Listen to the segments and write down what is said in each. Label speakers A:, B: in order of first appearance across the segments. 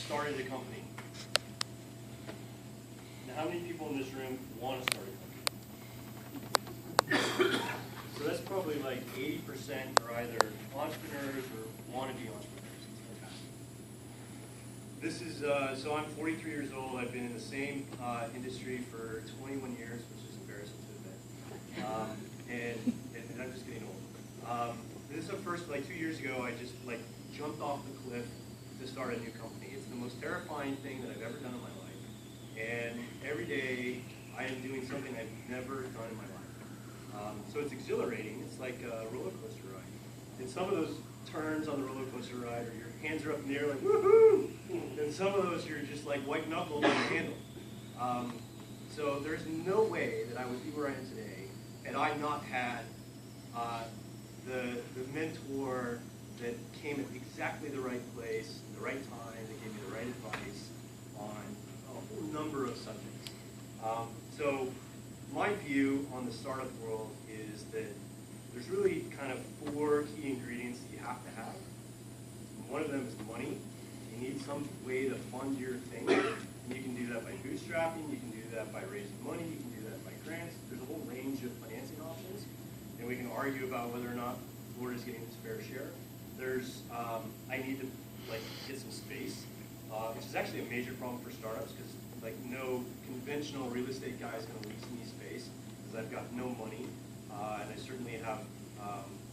A: started a company? Now, how many people in this room want to start a company? So that's probably like 80% are either entrepreneurs or want to be entrepreneurs. This is, so I'm 43 years old. I've been in the same industry for 21 years, which is embarrassing to admit. And I'm just getting old. This is the first, like 2 years ago, I just like jumped off the cliff to start a new company. It's the most terrifying thing that I've ever done in my life. And every day I am doing something I've never done in my life. So it's exhilarating. It's like a roller coaster ride. And some of those turns on the roller coaster ride, or your hands are up in the air like woohoo, and some of those you're just like white knuckled on the handle. So there's no way that I would be where I am today had I not had the mentor that came at exactly the right place, the right time, that gave me the right advice on a whole number of subjects. So my view on the startup world is that there's really kind of 4 key ingredients that you have to have. One of them is money. You need some way to fund your thing. And you can do that by bootstrapping, you can do that by raising money, you can do that by grants. There's a whole range of financing options. And we can argue about whether or not Florida's getting its fair share. There's, I need to like get some space, which is actually a major problem for startups because like no conventional real estate guy is going to lease me space because I've got no money, and I certainly have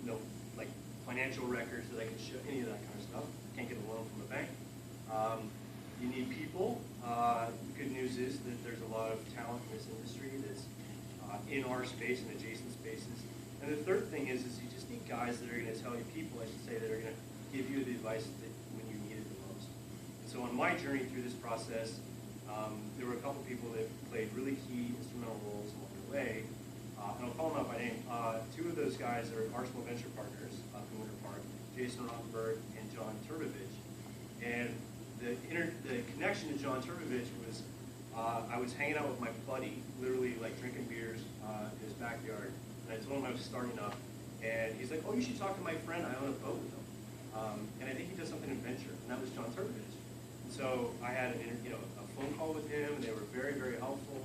A: no like financial records that I can show, any of that kind of stuff. Can't get a loan from a bank. You need people. The good news is that there's a lot of talent in this industry that's in our space and adjacent spaces. And the third thing is you just need guys that are going to tell you, people I should say, that are going to give you the advice that when you need it the most. And so on my journey through this process, there were a couple people that played really key instrumental roles along the way, and I'll call them out by name. 2 of those guys are Arsenal Venture Partners up in Winter Park, Jason Rothenberg and John Turbevich. And the connection to John Turbevich was, I was hanging out with my buddy, literally like drinking beers in his backyard, and I told him I was starting up, and he's like, oh, you should talk to my friend, I own a boat with him. And I think he does something in venture, and that was John Turbevich. And so I had a phone call with him, and they were very, very helpful.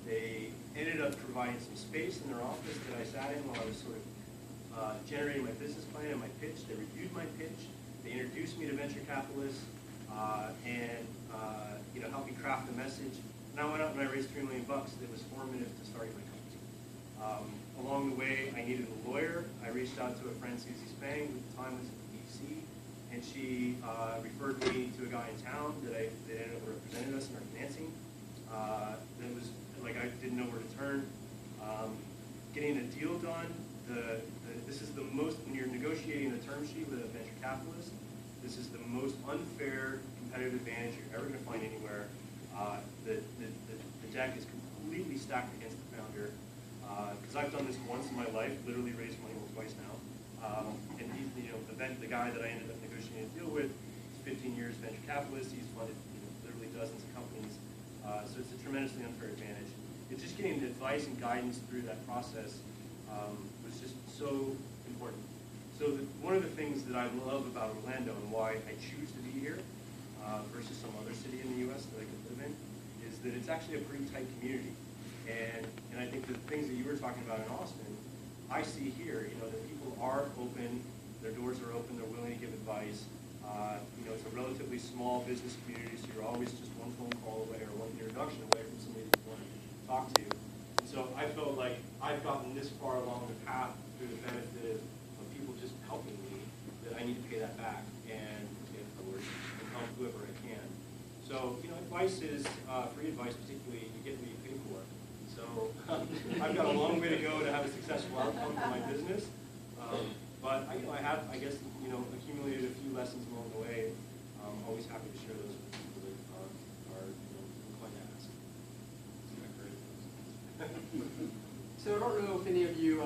A: They ended up providing some space in their office that I sat in while I was sort of generating my business plan and my pitch. They reviewed my pitch. They introduced me to venture capitalists and helped me craft the message. And I went out and I raised $3 million that was formative to starting my company. Along the way, I needed a lawyer. I reached out to a friend, Susie Spang, who at the time was in DC. And she referred me to a guy in town that ended up representing us in our financing. That was like I didn't know where to turn. Getting a deal done. This is the most, when you're negotiating a term sheet with a venture capitalist, this is the most unfair competitive advantage you're ever going to find anywhere. The deck is completely stacked against the founder. Because I've done this once in my life, literally raised money twice now. And he's, the guy that I ended up negotiating a deal with, he's 15 years venture capitalist. He's funded literally dozens of companies. So it's a tremendously unfair advantage. It's just getting the advice and guidance through that process was just so important. So one of the things that I love about Orlando and why I choose to be here versus some other city in the U.S. that I could live in is that it's actually a pretty tight community. And I think the things that you were talking about in Austin, I see here, that people are open, their doors are open, they're willing to give advice. It's a relatively small business community, so you're always just one phone call away or one introduction away from somebody that you want to talk to. And so I felt like I've gotten this far along the path through the benefit of people just helping me that I need to pay that back and pay it forward and help whoever I can. So, advice is, free advice particularly, you get what you pay for. So I've got a long way to go to have a successful outcome for my business. But I have, I guess, accumulated a few lessons along the way. I'm always happy to share those with people that are inclined to ask.
B: So I don't know if any of you